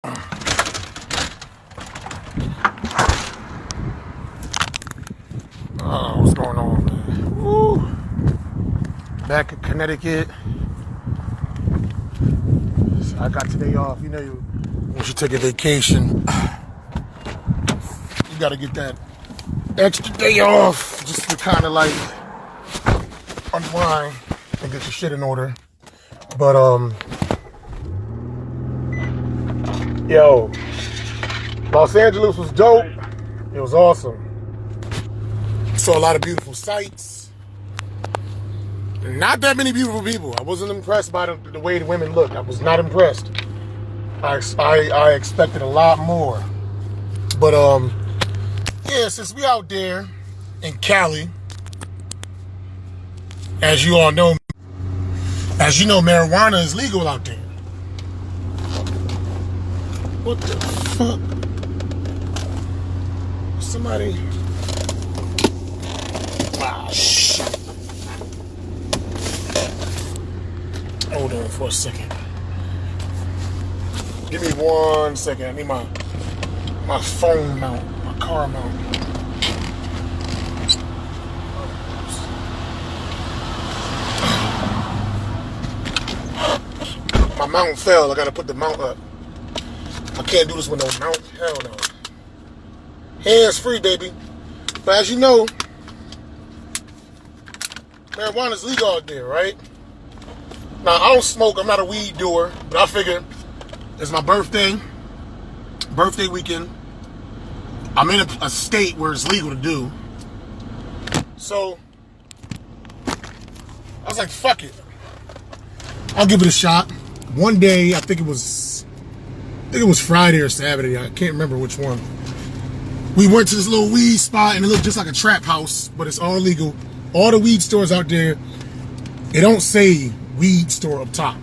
What's going on, man? Woo. Back in Connecticut. So I got today off. You know, once you take a vacation, you gotta get that extra day off just to kind of like unwind and get your shit in order. But yo, Los Angeles was dope. It was awesome. Saw a lot of beautiful sights. Not that many beautiful people. I wasn't impressed by the way the women looked. I was not impressed. I expected a lot more. But yeah, since we out there in Cali, as you all know, marijuana is legal out there. What the fuck? Somebody. Ah, shit. Hold on for a second. Give me 1 second. I need my phone mount, my car mount. My mount fell. I gotta put the mount up. I can't do this with no mount. Hell no. Hands free, baby. But as you know, marijuana is legal out there, right? Now, I don't smoke. I'm not a weed doer. But I figure it's my birthday weekend. I'm in a state where it's legal to do. So, I was like, fuck it. I'll give it a shot. One day, I think it was Friday or Saturday. I can't remember which one. We went to this little weed spot, and it looked just like a trap house, but it's all legal. All the weed stores out there, it don't say weed store up top.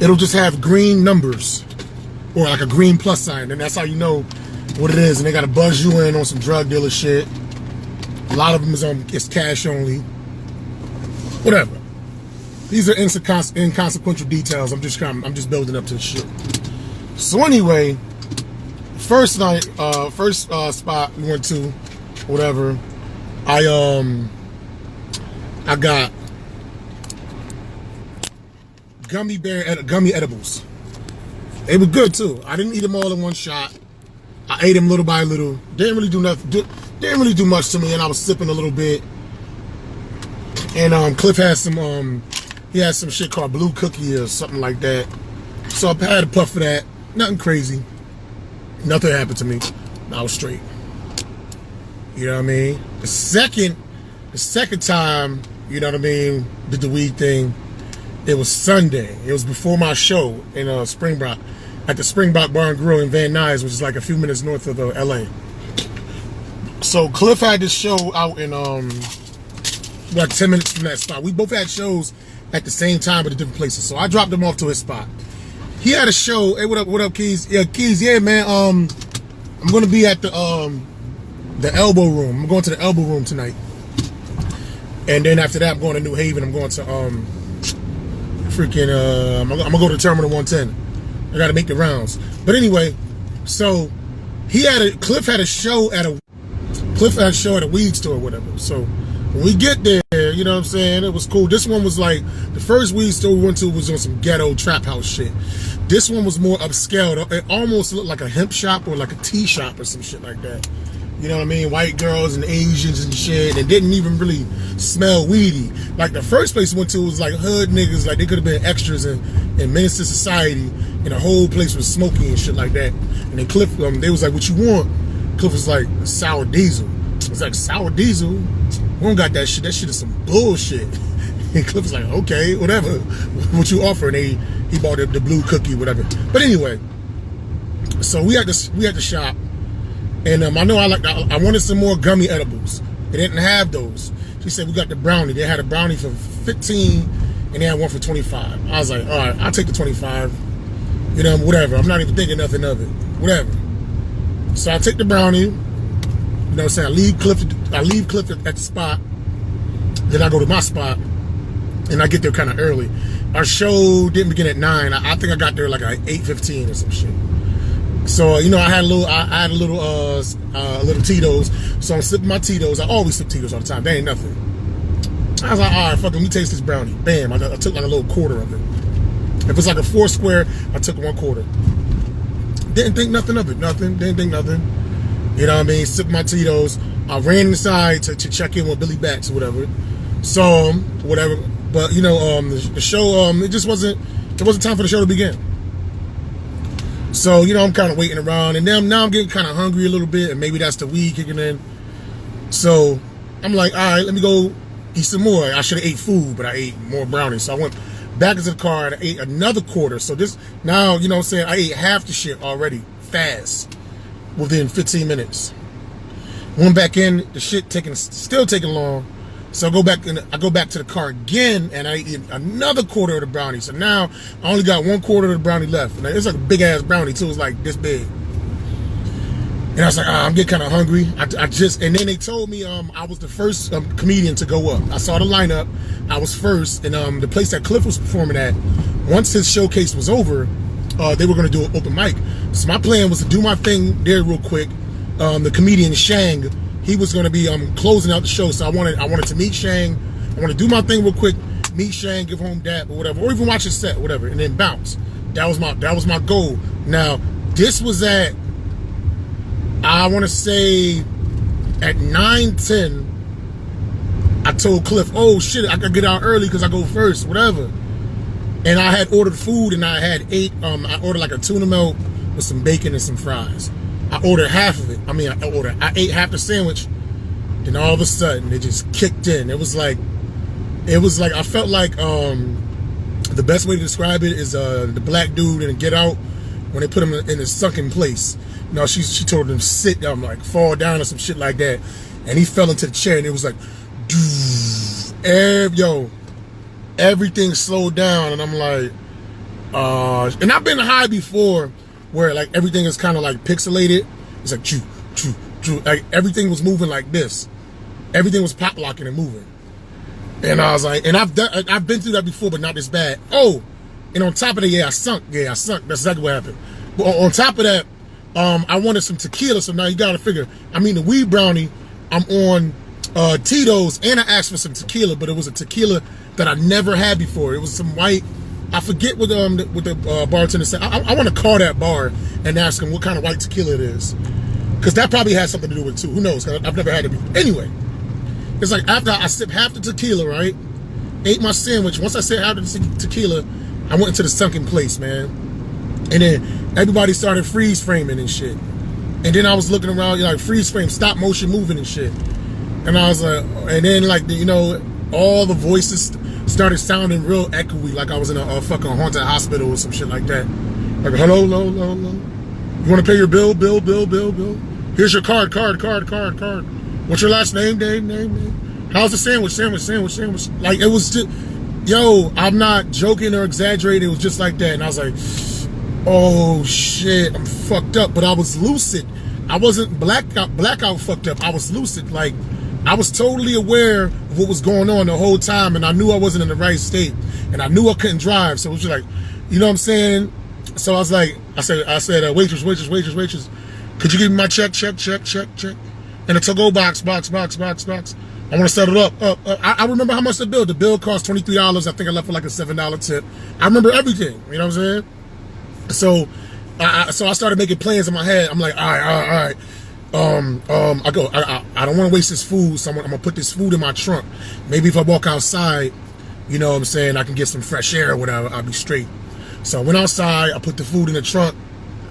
It'll just have green numbers or like a green plus sign, and that's how you know what it is. And they gotta buzz you in on some drug dealer shit. A lot of them it's cash only. Whatever. These are inconsequential details. I'm just building up to the shit. So anyway, first spot we went to, whatever. I got gummy edibles. They were good too. I didn't eat them all in one shot. I ate them little by little. Didn't really do nothing. Didn't really do much to me, and I was sipping a little bit. And Cliff had some he had some shit called Blue Cookie or something like that. So I had a puff of that. Nothing crazy. Nothing happened to me. I was straight. You know what I mean? The second time, you know what I mean, did the weed thing, it was Sunday. It was before my show in Springbok, at the Springbok Bar and Grill in Van Nuys, which is like a few minutes north of LA. So Cliff had this show out in like 10 minutes from that spot. We both had shows at the same time but at different places. So I dropped him off to his spot. He had a show. Hey, what up, Keys? Yeah, Keys, yeah, man. I'm gonna be at the Elbow Room. I'm going to the Elbow Room tonight. And then after that, I'm going to New Haven. I'm going to I'm gonna go to Terminal 110. I gotta make the rounds. But anyway, so Cliff had a show at a weed store or whatever. So when we get there, you know what I'm saying, it was cool. This one was like, the first weed store we went to was on some ghetto trap house shit. This one was more upscale. It almost looked like a hemp shop or like a tea shop or some shit like that. You know what I mean? White girls and Asians and shit. It didn't even really smell weedy. Like the first place we went to was like hood niggas. Like they could have been extras in Menace to Society. And the whole place was smoky and shit like that. And then Cliff, they was like, what you want? Cliff was like, sour diesel. I was like, sour diesel? We don't got that shit. That shit is some bullshit. And Cliff was like, okay, whatever. What you offer? And he bought the Blue Cookie, whatever. But anyway, so we had the shop. And I know I wanted some more gummy edibles. They didn't have those. She said, we got the brownie. They had a brownie for 15 and they had one for 25. I was like, all right, I'll take the 25. You know, whatever. I'm not even thinking nothing of it. Whatever. So I take the brownie. You know what I'm saying? I leave Cliff at the spot. Then I go to my spot. And I get there kind of early. our show didn't begin at 9. I think I got there like at 8:15 or some shit. So you know, I had a little Tito's. So I'm sipping my Tito's. I always sip Tito's all the time. They ain't nothing. I was like, all right, fuck it, let me taste this brownie. Bam, I took like a little quarter of it. If it's like a 4 square, I took 1/4. Didn't think nothing of it. Didn't think nothing. You know what I mean? Sipped my Tito's. I ran inside to check in with Billy Bats or whatever. So whatever. But you know, the show, it wasn't time for the show to begin. So, you know, I'm kind of waiting around, and now I'm getting kind of hungry a little bit, and maybe that's the weed kicking in. So I'm like, all right, let me go eat some more. I should have ate food, but I ate more brownies. So I went back into the car and I ate another quarter. So this, now, you know what I'm saying, I ate half the shit already, fast, within 15 minutes. Went back in, the shit still taking long. So I go back to the car again, and I eat another quarter of the brownie. So now I only got 1/4 of the brownie left. And it's like a big ass brownie too. It's like this big. And I was like, I'm getting kind of hungry. And then they told me I was the first comedian to go up. I saw the lineup. I was first, and the place that Cliff was performing at, once his showcase was over, they were going to do an open mic. So my plan was to do my thing there real quick. The comedian Shang, he was going to be closing out the show, so I wanted to meet Shang. I want to do my thing real quick, meet Shang, give home dap or whatever, or even watch his set, whatever, and then bounce. That was my goal. Now this was at, I want to say, at 9:10. I told Cliff, oh shit, I could get out early because I go first, whatever. And I had ordered food, and I had I ordered like a tuna melt with some bacon and some fries. I ordered half of it. I ate half the sandwich, and all of a sudden it just kicked in. It was like I felt like the best way to describe it is the black dude in Get Out when they put him in a sunken place. You know, she told him to sit down, like fall down or some shit like that, and he fell into the chair, and it was like, everything slowed down, and I'm like, and I've been high before, where like everything is kind of like pixelated. It's like choo, choo, choo. Like everything was moving like this. Everything was pop locking and moving. And I was like, and I've been through that before, but not this bad. Oh, and on top of that, I sunk. That's exactly what happened. But on top of that, I wanted some tequila. So now you gotta figure. The weed brownie, I'm on Tito's, and I asked for some tequila, but it was a tequila that I never had before. It was some white. I forget what the bartender said. I want to call that bar and ask him what kind of white tequila it is, because that probably has something to do with it too. Who knows? I've never had it before. Anyway, it's like after I sipped half the tequila, right? Ate my sandwich. Once I sipped half the tequila, I went into the sunken place, man. And then everybody started freeze framing and shit. And then I was looking around, like freeze frame, stop motion moving and shit. And I was like, and then like all the voices started sounding real echoey, like I was in a fucking haunted hospital or some shit like that. Like, hello. You want to pay your bill? Here's your card. What's your last name? Name. How's the sandwich? Like, it was just, I'm not joking or exaggerating. It was just like that. And I was like, oh shit, I'm fucked up. But I was lucid. I wasn't blackout fucked up. I was lucid. Like, I was totally aware of what was going on the whole time, and I knew I wasn't in the right state, and I knew I couldn't drive. So it was just like, you know what I'm saying? So I was like, I said, waitress, could you give me my check? And a to-go box. I want to set it up. I remember how much the bill. The bill cost $23. I think I left for like a $7 tip. I remember everything. You know what I'm saying? So I started making plans in my head. I'm like, all right. I don't want to waste this food, so I'm gonna put this food in my trunk. Maybe if I walk outside, you know what I'm saying, I can get some fresh air or whatever, I'll be straight. So I went outside, I put the food in the trunk,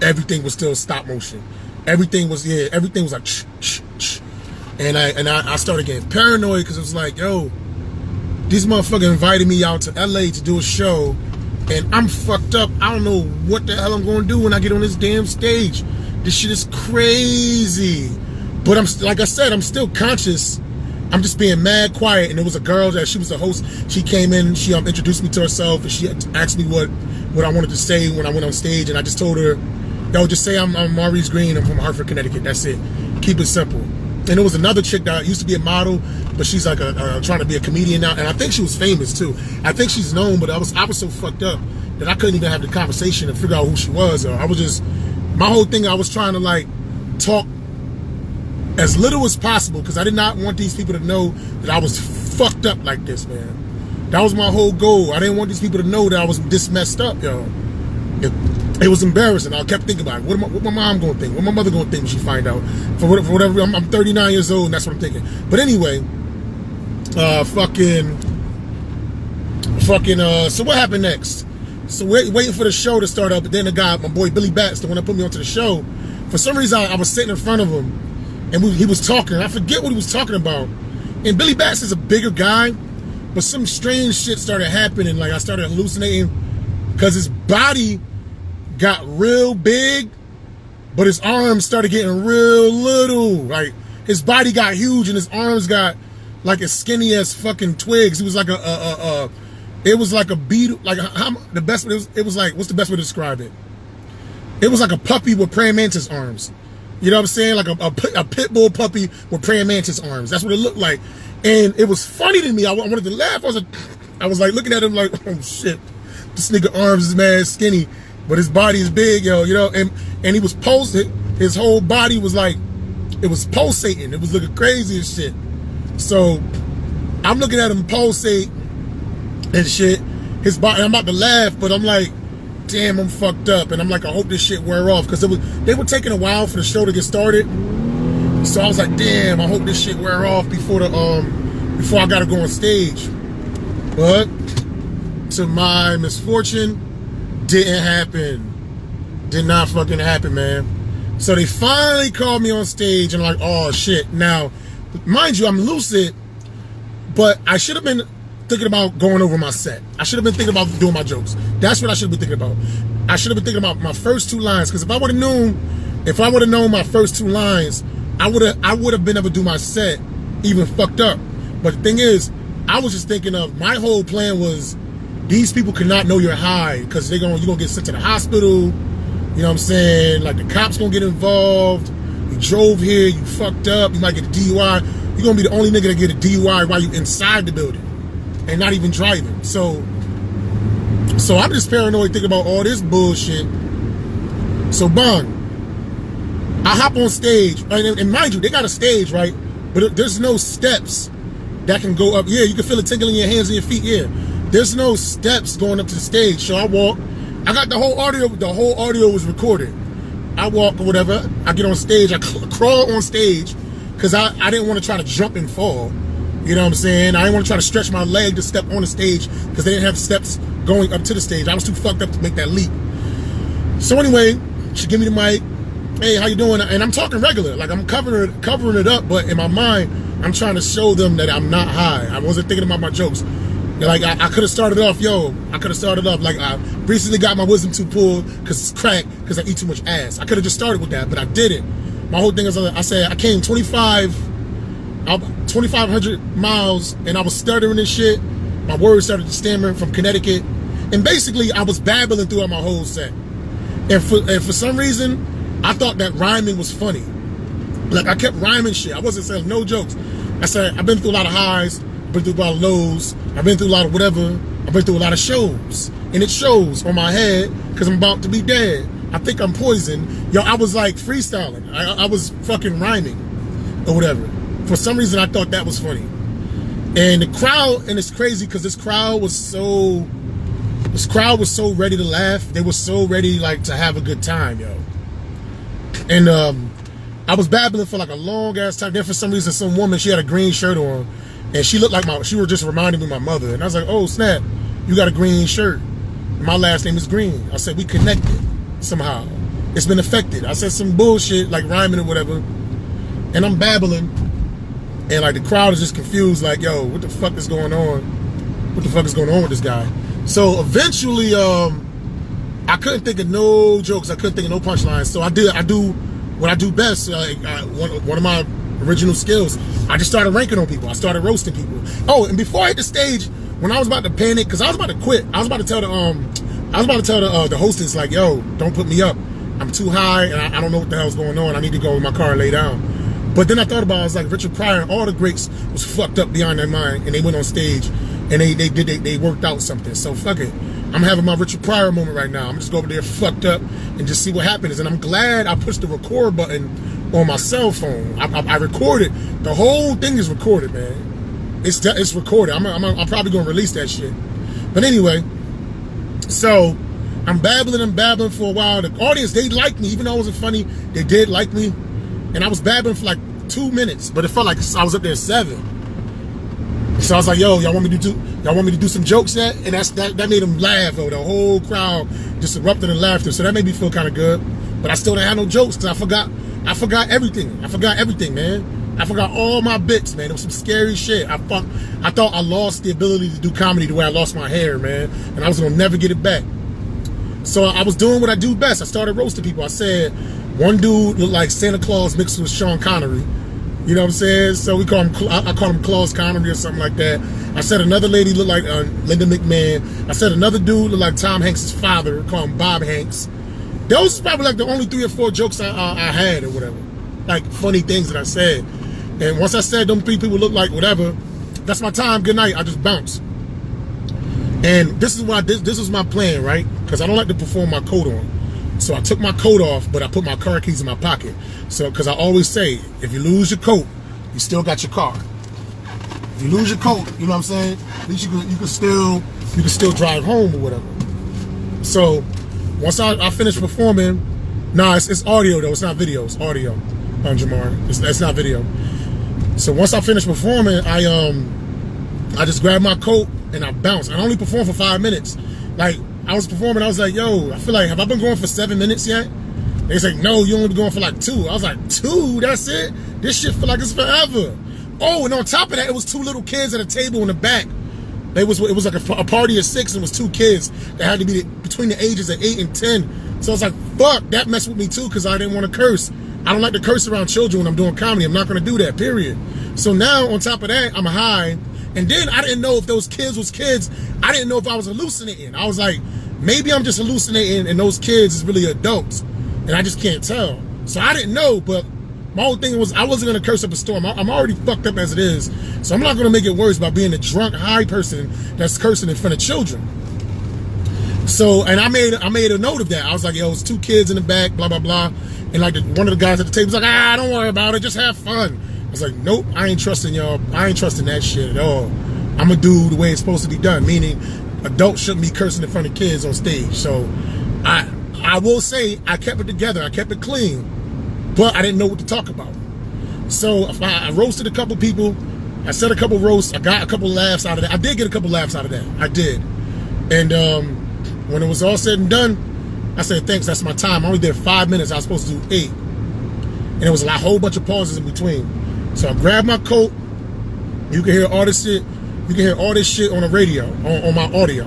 everything was still stop motion. Everything was like ch. And I started getting paranoid, because it was like, these motherfuckers invited me out to LA to do a show, and I'm fucked up. I don't know what the hell I'm gonna do when I get on this damn stage. This shit is crazy. But like I said, I'm still conscious. I'm just being mad quiet. And there was a girl that she was the host. She came in, she introduced me to herself, and she asked me what I wanted to say when I went on stage. And I just told her, just say I'm Maurice Green, I'm from Hartford, Connecticut. That's it. Keep it simple. And there was another chick that used to be a model, but she's like trying to be a comedian now. And I think she was famous too. I think she's known, but I was so fucked up that I couldn't even have the conversation and figure out who she was. Or I was just, my whole thing, I was trying to like talk as little as possible because I did not want these people to know that I was fucked up like this, man. That was my whole goal. I didn't want these people to know that I was this messed up, yo. It was embarrassing. I kept thinking about it. What my mom gonna think? What my mother gonna think when she find out? For whatever, I'm 39 years old, and that's what I'm thinking. But anyway, so what happened next? So waiting for the show to start up, but then the guy, my boy Billy Batts, the one that put me onto the show, for some reason I was sitting in front of him, and he was talking. I forget what he was talking about. And Billy Batts is a bigger guy, but some strange shit started happening. Like I started hallucinating because his body got real big, but his arms started getting real little. Like his body got huge and his arms got like as skinny as fucking twigs. It was like it was like a beetle. Like it was like, what's the best way to describe it? It was like a puppy with praying mantis arms. You know what I'm saying? Like a pit bull puppy with praying mantis arms. That's what it looked like. And it was funny to me. I wanted to laugh. I was like looking at him like, oh shit, this nigga arms is mad skinny, but his body is big, yo, you know, and he was pulsing. His whole body was like, it was pulsating. It was looking crazy as shit. So I'm looking at him pulsate and shit. His body, I'm about to laugh, but I'm like, damn, I'm fucked up. And I'm like, I hope this shit wear off. Because they were taking a while for the show to get started. So I was like, damn, I hope this shit wear off before I gotta go on stage. But to my misfortune, didn't happen. Did not fucking happen, man. So they finally called me on stage and I'm like, oh shit. Now, mind you, I'm lucid, but I should have been thinking about going over my set. I should have been thinking about doing my jokes. That's what I should have been thinking about. I should have been thinking about my first two lines, because if I would have known my first two lines, I would have been able to do my set even fucked up. But the thing is, I was just thinking of, my whole plan was, these people cannot know you're high because you're gonna get sent to the hospital. You know what I'm saying? Like the cops gonna get involved. You drove here, you fucked up, you might get a DUI. You're gonna be the only nigga to get a DUI while you inside the building and not even driving. So I'm just paranoid thinking about all this bullshit. So I hop on stage, and mind you, they got a stage, right? But there's no steps that can go up. Yeah, you can feel it tingling in your hands and your feet, yeah. There's no steps going up to the stage. So I walk. I got the whole audio was recorded. I walk or whatever. I get on stage. I crawl on stage because I didn't want to try to jump and fall. You know what I'm saying? I didn't want to try to stretch my leg to step on the stage because they didn't have steps going up to the stage. I was too fucked up to make that leap. So anyway, she give me the mic. Hey, how you doing? And I'm talking regular. Like I'm covering it up, but in my mind, I'm trying to show them that I'm not high. I wasn't thinking about my jokes. Like I could have started off, like I recently got my wisdom tooth pulled because it's cracked because I eat too much ass. I could have just started with that, but I didn't. My whole thing is, I said I came 2,500 miles and I was stuttering and shit. My words started to stammer from Connecticut, and basically I was babbling throughout my whole set. And for some reason, I thought that rhyming was funny. Like I kept rhyming shit. I wasn't saying no jokes. I said I've been through a lot of highs. I've been through a lot of lows. I've been through a lot of whatever. I've been through a lot of shows. And it shows on my head because I'm about to be dead. I think I'm poisoned. Yo, I was like freestyling. I was fucking rhyming or whatever. For some reason, I thought that was funny. And the crowd, and it's crazy because this crowd was so ready to laugh. They were so ready like to have a good time, yo. And I was babbling for like a long ass time. Then for some reason, some woman, she had a green shirt on. And she looked like she was just reminding me of my mother. And I was like, oh, snap, you got a green shirt. And my last name is Green. I said, we connected somehow. It's been affected. I said some bullshit, like rhyming or whatever. And I'm babbling. And like the crowd is just confused, like, yo, what the fuck is going on? What the fuck is going on with this guy? So eventually, I couldn't think of no jokes. I couldn't think of no punchlines. So I do what I do best. One of my original skills. I just started ranking on people. I started roasting people. Oh, and before I hit the stage, when I was about to panic, because I was about to quit, I was about to tell the hostess, like, yo, don't put me up. I'm too high and I don't know what the hell's going on. I need to go in my car and lay down. But then I thought about it, I was like, Richard Pryor and all the greats was fucked up beyond their mind, and they went on stage and they worked out something. So fuck it. I'm having my Richard Pryor moment right now. I'm just go over there fucked up and just see what happens. And I'm glad I pushed the record button on my cell phone. I recorded. The whole thing is recorded, man. It's recorded. I'm probably gonna release that shit. But anyway, so I'm babbling for a while. The audience, they liked me, even though I wasn't funny. They did like me, and I was babbling for like 2 minutes, but it felt like I was up there 7. So I was like, yo, y'all want me to do some jokes yet? And that made them laugh, though. The whole crowd just erupted in laughter. So that made me feel kind of good. But I still didn't have no jokes because I forgot everything. I forgot everything, man. I forgot all my bits, man. It was some scary shit. I thought I lost the ability to do comedy the way I lost my hair, man. And I was gonna never get it back. So I was doing what I do best. I started roasting people. I said, one dude looked like Santa Claus mixed with Sean Connery. You know what I'm saying? So we call him, I call him Claus Connery or something like that. I said another lady looked like Linda McMahon. I said another dude looked like Tom Hanks' father, call him Bob Hanks. Those was probably like the only 3 or 4 jokes I had or whatever. Like funny things that I said. And once I said them 3 people look like whatever, that's my time, good night, I just bounce. And this is why this was my plan, right? Because I don't like to perform my coat on. So I took my coat off, but I put my car keys in my pocket. So, because I always say, if you lose your coat, you still got your car. If you lose your coat, you know what I'm saying? At least you can still drive home or whatever. So once I finished performing, it's audio though, it's not video, it's audio. Jamar, it's not video. So once I finished performing, I just grabbed my coat and I bounced. I only performed for 5 minutes. Like, I was performing, I was like, yo, I feel like, have I been going for 7 minutes yet? They say, no, you only been going for like 2. I was like, 2? That's it? This shit feel like it's forever. Oh, and on top of that, it was 2 little kids at a table in the back. It was like a party of 6, and it was 2 kids that had to be between the ages of 8 and 10. So I was like, fuck, that messed with me too, because I didn't want to curse. I don't like to curse around children when I'm doing comedy. I'm not going to do that, period. So now, on top of that, I'm high. And then I didn't know if those kids was kids. I didn't know if I was hallucinating. I was like, maybe I'm just hallucinating and those kids is really adults. And I just can't tell. So I didn't know, but my whole thing was I wasn't going to curse up a storm. I'm already fucked up as it is. So I'm not going to make it worse by being a drunk, high person that's cursing in front of children. So, and I made a note of that. I was like, yo, it's 2 kids in the back, blah, blah, blah. And like one of the guys at the table was like, don't worry about it. Just have fun. I was like, nope, I ain't trusting y'all. I ain't trusting that shit at all. I'm going to do the way it's supposed to be done, meaning adults shouldn't be cursing in front of kids on stage. So I will say I kept it together. I kept it clean, but I didn't know what to talk about. So I roasted a couple people. I said a couple roasts. I got a couple laughs out of that. I did get a couple laughs out of that. I did. And when it was all said and done, I said, thanks, that's my time. I only did 5 minutes. I was supposed to do 8. And it was a whole bunch of pauses in between. So I grabbed my coat. You can hear all this shit. You can hear all this shit on the radio, on my audio.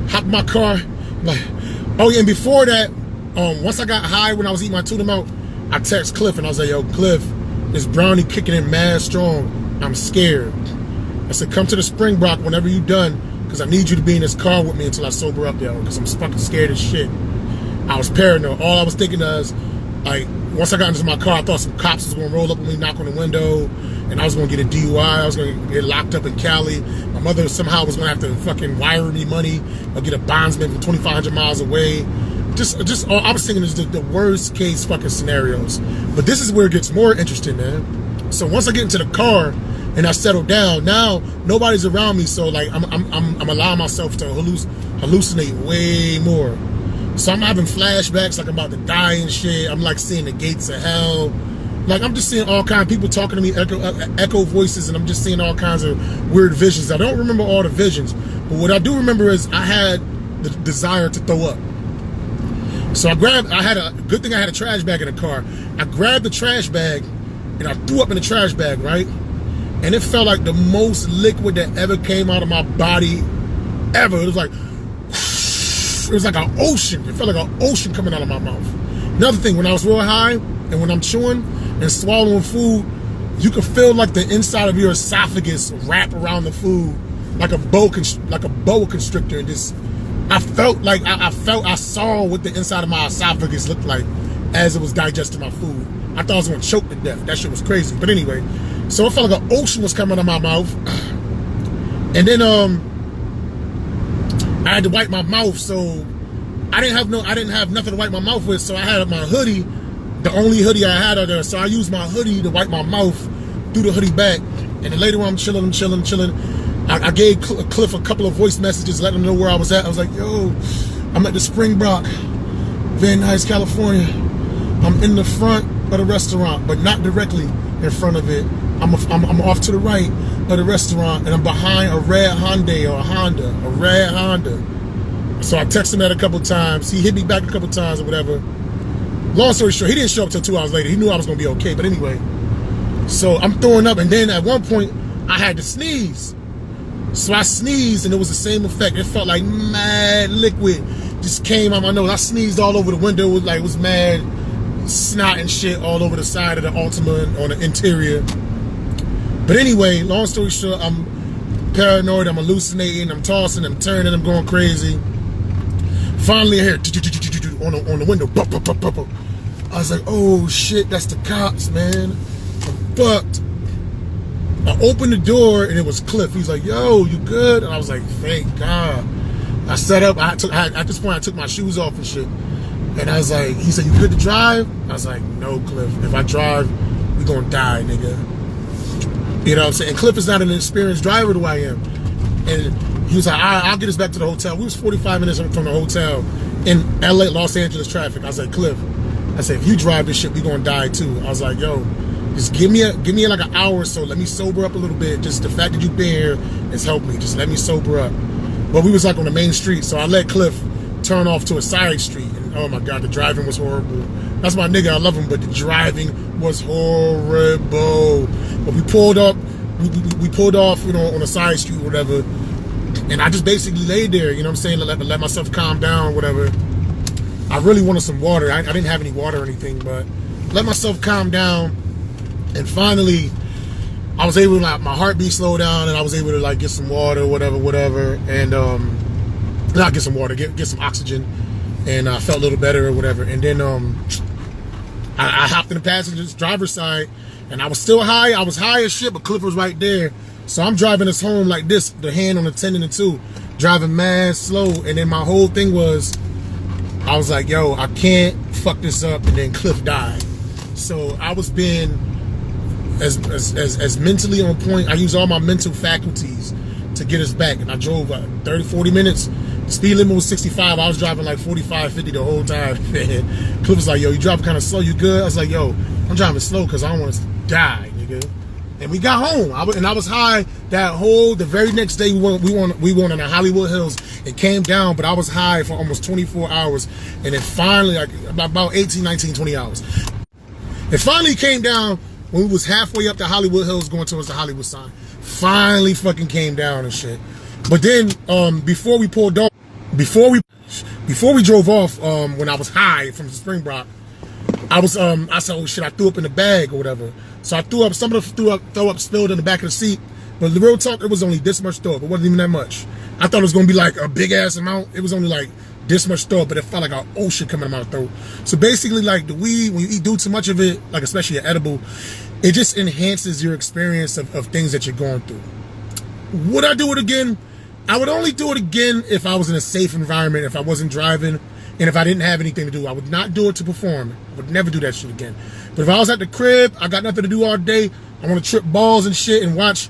Hop in my car. Like, oh yeah, and before that, once I got high when I was eating my tuna melt, I text Cliff and I was like, yo, Cliff, this brownie kicking in mad strong. I'm scared. I said, come to the Springbrook whenever you done, because I need you to be in this car with me until I sober up, yo, because I'm fucking scared as shit. I was paranoid. All I was thinking is, like, once I got into my car, I thought some cops was gonna roll up on me, knock on the window, and I was gonna get a DUI. I was gonna get locked up in Cali. My mother somehow was gonna have to fucking wire me money or get a bondsman from 2,500 miles away. Just I was thinking is the worst case fucking scenarios. But this is where it gets more interesting, man. So once I get into the car and I settle down, now nobody's around me, so like I'm allowing myself to hallucinate way more. So I'm having flashbacks like I'm about to die and shit. I'm like seeing the gates of hell. Like I'm just seeing all kinds of people talking to me, echo voices, and I'm just seeing all kinds of weird visions. I don't remember all the visions, but what I do remember is I had the desire to throw up. So I had a good thing I had a trash bag in the car. I grabbed the trash bag and I threw up in the trash bag, right? And it felt like the most liquid that ever came out of my body ever. It was like an ocean. It felt like an ocean coming out of my mouth. Another thing, when I was real high and when I'm chewing and swallowing food, you can feel like the inside of your esophagus wrap around the food like a boa constrictor. And just, I felt like I saw what the inside of my esophagus looked like as it was digesting my food. I thought I was gonna choke to death. That shit was crazy. But anyway, so it felt like an ocean was coming out of my mouth. And then I had to wipe my mouth, so I didn't have nothing to wipe my mouth with, so I had my hoodie, the only hoodie I had out there. So I used my hoodie to wipe my mouth, threw the hoodie back, and then later on I'm chilling. I gave Cliff a couple of voice messages, letting him know where I was at. I was like, yo, I'm at the Springbrook, Van Nuys, California. I'm in the front of the restaurant, but not directly in front of it. I'm off to the right of the restaurant, and I'm behind a red Honda. So I texted him that a couple times. He hit me back a couple times or whatever. Long story short, he didn't show up till 2 hours later. He knew I was gonna be okay, but anyway. So I'm throwing up, and then at one point, I had to sneeze. So I sneezed, and it was the same effect. It felt like mad liquid just came out my nose. I sneezed all over the window. It was mad snot and shit all over the side of the Altima on the interior. But anyway, long story short, I'm paranoid, I'm hallucinating, I'm tossing, I'm turning, I'm going crazy. Finally I hear on the window. I was like, oh shit, that's the cops, man. I'm fucked. I opened the door and it was Cliff. He's like, yo, you good? And I was like, thank God. I set up, at this point I took my shoes off and shit. And I was like, he said, you good to drive? I was like, no, Cliff. If I drive, we gonna die, nigga. You know what I'm saying? And Cliff is not an experienced driver the way I am. And he was like, I'll get us back to the hotel. We was 45 minutes from the hotel in LA, Los Angeles traffic. I was like, Cliff, I said, if you drive this shit, we gonna die too. I was like, yo, just give me like an hour or so. Let me sober up a little bit. Just the fact that you've been here has helped me. Just let me sober up. But we was like on the main street, so I let Cliff turn off to a side street. And oh my God, the driving was horrible. That's my nigga, I love him, but the driving was horrible. But we pulled up, we pulled off, you know, on a side street or whatever. And I just basically laid there, you know what I'm saying, let myself calm down or whatever. I really wanted some water. I didn't have any water or anything, but let myself calm down. And finally, I was able to, like, my heartbeat slowed down, and I was able to, like, get some water, whatever. And not get some water, get some oxygen. And I felt a little better or whatever. And then I hopped in the passenger's driver's side, and I was still high. I was high as shit, but Cliff was right there. So I'm driving us home like this, the hand on the 10 and the 2, driving mad slow. And then my whole thing was, I was like, yo, I can't fuck this up. And then Cliff died. So I was being as mentally on point. I used all my mental faculties to get us back. And I drove 30, 40 minutes. The speed limit was 65. I was driving like 45, 50 the whole time. Cliff was like, yo, you driving kind of slow. You good? I was like, yo, I'm driving slow because I don't want us to die, nigga. And we got home. I was high the very next day. We went on the Hollywood Hills. It came down, but I was high for almost 24 hours. And then finally, like about 18, 19, 20 hours. It finally came down when we was halfway up the Hollywood Hills going towards the Hollywood sign. Finally fucking came down and shit. But then before we pulled off, before we drove off, when I was high from Springbrook, I said, oh shit, I threw up in the bag or whatever. So I threw up, some of the throw up spilled in the back of the seat. But the real talk, it was only this much throw up. It wasn't even that much. I thought it was gonna be like a big ass amount. It was only like this much throw up, but it felt like an ocean coming out of my throat. So basically, like the weed, when you do too much of it, like especially an edible, it just enhances your experience of things that you're going through. Would I do it again? I would only do it again if I was in a safe environment, if I wasn't driving, and if I didn't have anything to do. I would not do it to perform. I would never do that shit again. But if I was at the crib, I got nothing to do all day, I want to trip balls and shit and watch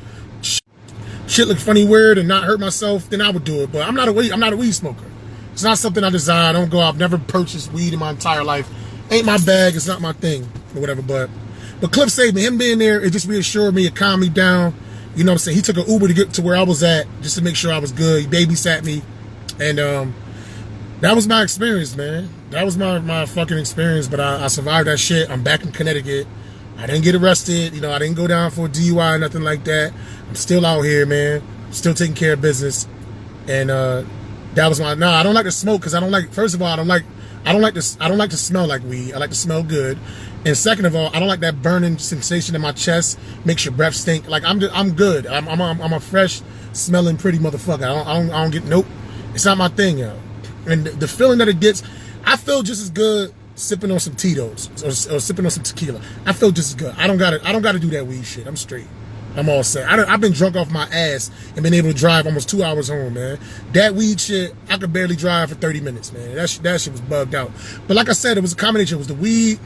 shit look funny, weird, and not hurt myself, then I would do it. But I'm not a weed smoker. It's not something I desire. I don't go out. I've never purchased weed in my entire life. Ain't my bag. It's not my thing or whatever. But Cliff saved me. Him being there, it just reassured me. It calmed me down. You know what I'm saying? He took an Uber to get to where I was at just to make sure I was good. He babysat me. And that was my experience, man. That was my fucking experience. But I survived that shit. I'm back in Connecticut. I didn't get arrested. You know, I didn't go down for a DUI or nothing like that. I'm still out here, man. Still taking care of business. And that was my, I don't like to smoke because I don't like, first of all, I don't like to smell like weed. I like to smell good. And second of all, I don't like that burning sensation in my chest. Makes your breath stink. Like I'm good. I'm a fresh smelling pretty motherfucker. I don't get, nope. It's not my thing, yo. And the feeling that it gets, I feel just as good sipping on some Tito's or sipping on some tequila. I feel just as good. I don't gotta do that weed shit. I'm straight. I'm all set. I've been drunk off my ass and been able to drive almost 2 hours home, man. That weed shit, I could barely drive for 30 minutes, man. That shit was bugged out. But like I said, it was a combination. It was the weed,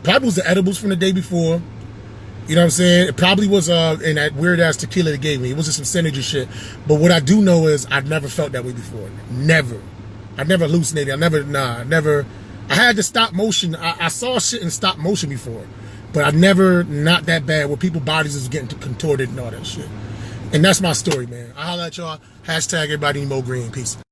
probably was the edibles from the day before. You know what I'm saying? It probably was in that weird ass tequila they gave me. It was just some synergy shit. But what I do know is I've never felt that way before. Never. I never hallucinated. I had the stop motion. I saw shit in stop motion before. But I never, not that bad, where people's bodies is getting contorted and all that shit. And that's my story, man. I'll holler at y'all. Hashtag everybody need more green. Peace.